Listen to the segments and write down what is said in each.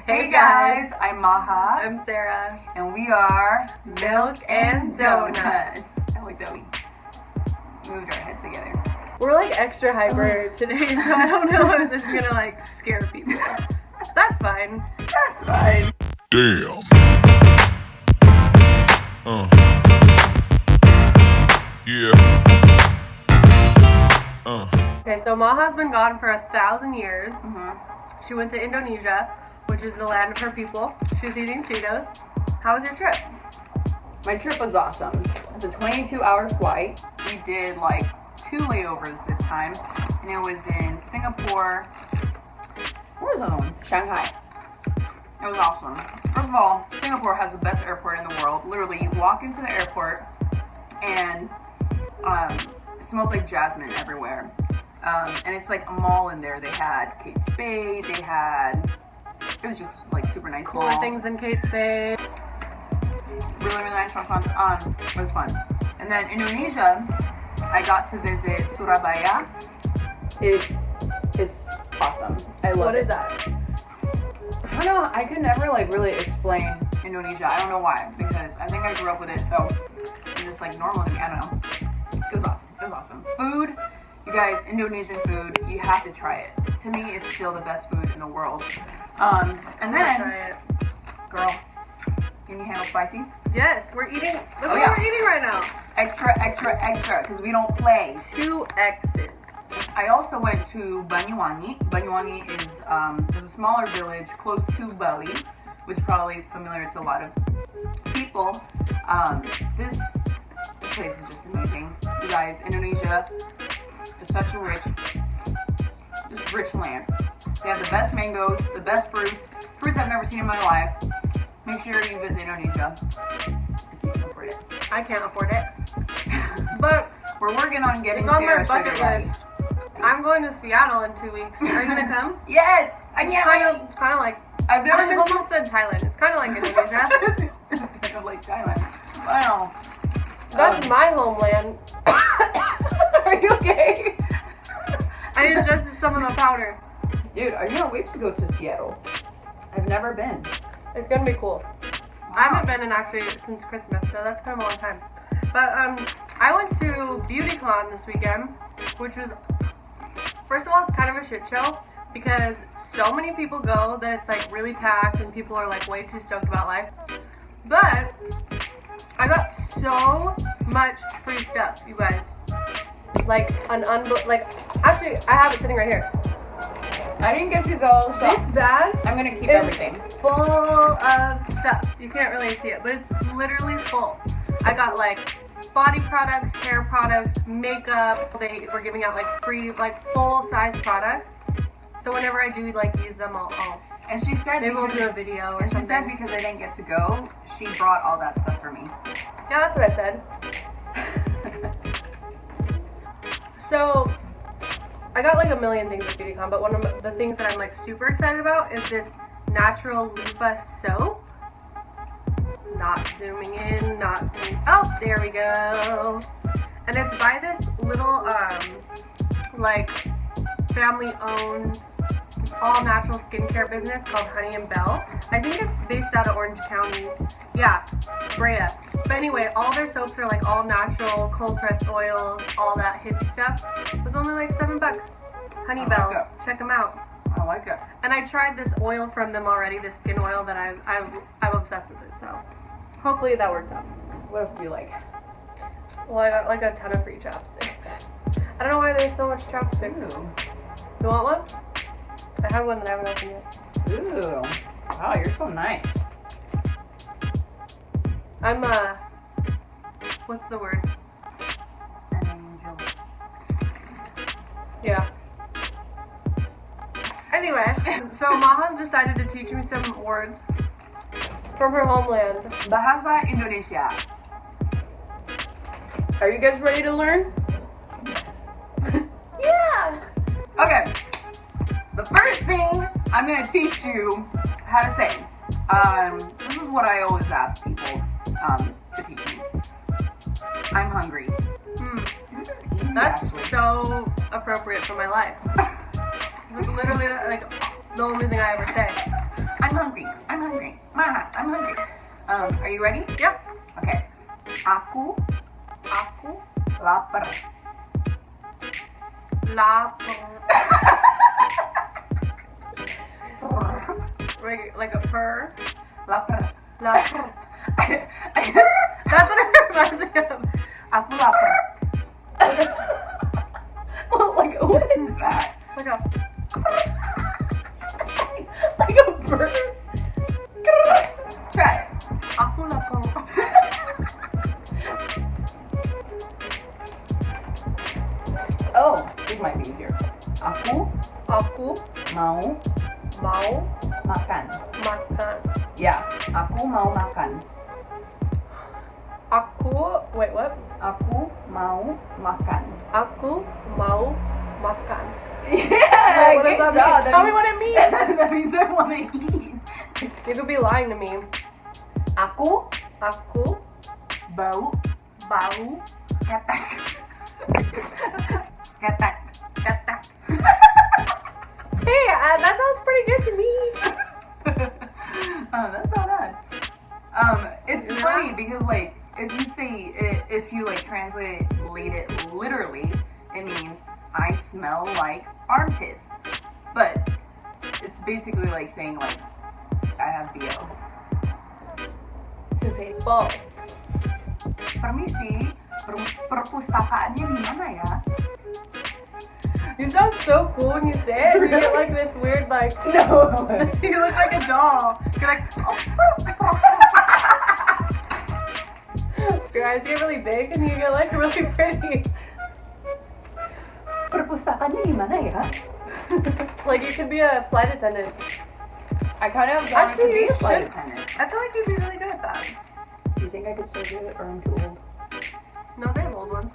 Hey guys, I'm Maha. I'm Sarah. And we are Milk and Donuts. I like that we moved our heads together. We're like extra hyper today, so I don't know if this is gonna like scare people. That's fine. That's fine. Damn. Yeah. Okay, so Maha's been gone for 1,000 years. She went to Indonesia, which is the land of her people. She's eating Cheetos. How was your trip? My trip was awesome. It's a 22-hour flight. We did like 2 layovers this time, and it was in Singapore. Where was the other one? Shanghai. It was awesome. First of all, Singapore has the best airport in the world. Literally, you walk into the airport, and it smells like jasmine everywhere. And it's like a mall in there. They had Kate Spade. It was just like super nice Cooler mall. things in Kate Spade. Really nice restaurants. It was fun. And then Indonesia, I got to visit Surabaya. It's awesome. I love it. What is that? I don't know. I could never like really explain Indonesia. I don't know why, because I think I grew up with it, so it's just like normal to me. I don't know. It was awesome. It was awesome. Food, you guys, Indonesian food, you have to try it. To me, it's still the best food in the world. And then, Try it. girl, can you handle spicy? Yes, we're eating. That's what yeah. we're eating right now. Extra, because we don't play. 2 X's. I also went to Banyuwangi. Banyuwangi is a smaller village close to Bali, which is probably familiar to a lot of people. This place is just amazing. You guys, Indonesia is such a rich land. They have the best mangoes, the best fruits I've never seen in my life. Make sure you visit Indonesia if you can afford it. I can't afford it. But we're working on getting it's on my Sarah bucket sugar daddy. list. I'm going to Seattle in 2 weeks. Are you gonna come? Yes! I can't wait! It's kind of like, I've never I been almost said Thailand. It's kind of like Indonesia. It's kind of like Thailand. Wow. That's my homeland. Are you okay? I ingested some of the powder. Dude, I can't wait to go to Seattle. I've never been. It's gonna be cool. I haven't been in actually since Christmas, so that's kind of a long time. But I went to Beautycon this weekend, which was, first of all, it's kind of a shit show because so many people go that it's like really packed and people are like way too stoked about life. But I got so much free stuff, you guys. Like actually, I have it sitting right here. I didn't get to go, so This bag I'm gonna keep is everything. full of stuff. You can't really see it, but it's literally full. I got like body products, hair products, makeup. They were giving out like free, like full-size products. So whenever I do like use them, I'll And she said maybe we'll do a because, video or and she something. said because I didn't get to go, she brought all that stuff for me. Yeah, that's what I said. So I got like a million things at Beautycon, but one of the things that I'm like super excited about is this natural loofah soap. Not zooming in, oh, there we go. And it's by this little like family owned all natural skincare business called Honey and Bell. I think it's based out of Orange County. Yeah, Brea. But anyway, all their soaps are like all natural, cold pressed oils, all that hippie stuff. It was only like $7. Honey Bell, check them out. I like it. And I tried this oil from them already, this skin oil that I'm obsessed with it. So hopefully that works out. What else do you like? Well, I got like a ton of free chapsticks. I don't know why there's so much chapstick. Ooh. You want one? I have one that I haven't opened yet. Ooh. Wow, you're so nice. I'm what's the word? An angel. Yeah. Anyway, so Maha's decided to teach me some words from her homeland. Bahasa Indonesia. Are you guys ready to learn? Yeah. Okay. The first thing I'm gonna teach you how to say. This is what I always ask people to teach me. I'm hungry. This is easy. That's actually. so appropriate for my life. This is literally like the only thing I ever say. I'm hungry. I'm hungry. Ma, I'm hungry. Are you ready? Yep. Okay. Aku lapar. Lapar. Like a purr. Lapar. Lapar. I guess That's what it reminds me of. aku lapar. Well, like, what is that? Like a Like a bird? Try it. aku lapar. Oh, this might be easier. Aku Aku mau mau makan. makan. Yeah, aku mau makan. Wait, what? Aku mau makan. Aku mau makan. Yeah, What does good that job. mean? Tell me what it means. That means I want to eat. You could be lying to me. Aku Aku bau bau ketek. Ketek. ketek. Hey, that sounds pretty good to me. That's not bad. It's Yeah. funny because like if you say it, if you like translate it literally, it means I smell like armpits. But it's basically like saying like I have BO. To say false. Permisi, perpustakaannya di mana ya? You sound so cool when you say it. You get like this weird like No. you look like a doll. You're like your eyes get really big and you get like really pretty. Perpustakaannya di mana ya? Like you could be a flight attendant. I kind of wanted Actually, to be you a flight should. attendant. I feel like you'd be really good at that. Do you think I could still do it, or I'm too old? No, they have old ones.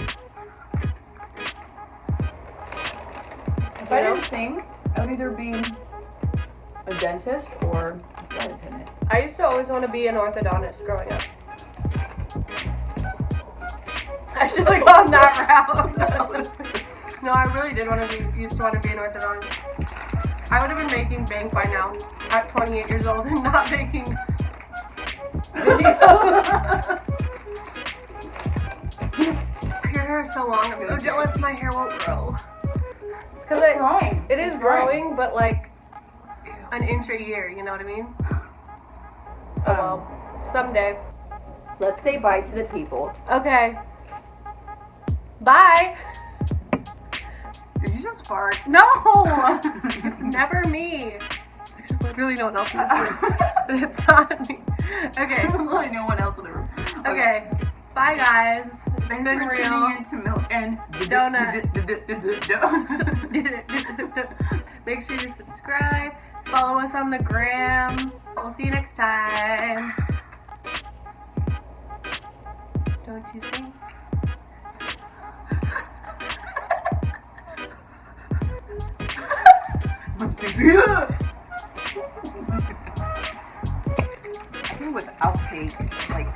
If I didn't sing, I would either be a dentist or a flight attendant. I used to always want to be an orthodontist growing up. I should have gone that route. No, I really did used to want to be an orthodontist. I would have been making bank by now at 28 years old and not making videos. Your hair is so long. I'm so jealous my hair won't grow. It's because growing. it is growing, but like an inch a year, you know what I mean? Oh well, someday. Let's say bye to the people. Okay. Bye. Did you just fart? No! It's never me. There's literally no one else in this room. It's not me. Okay. There's literally no one else in the room. Okay. Bye, guys. It's Thanks been for real. tuning into Milk and Donut. Donut. Make sure you subscribe. Follow us on the gram. We'll see you next time. Don't you think? I think with outtakes, like,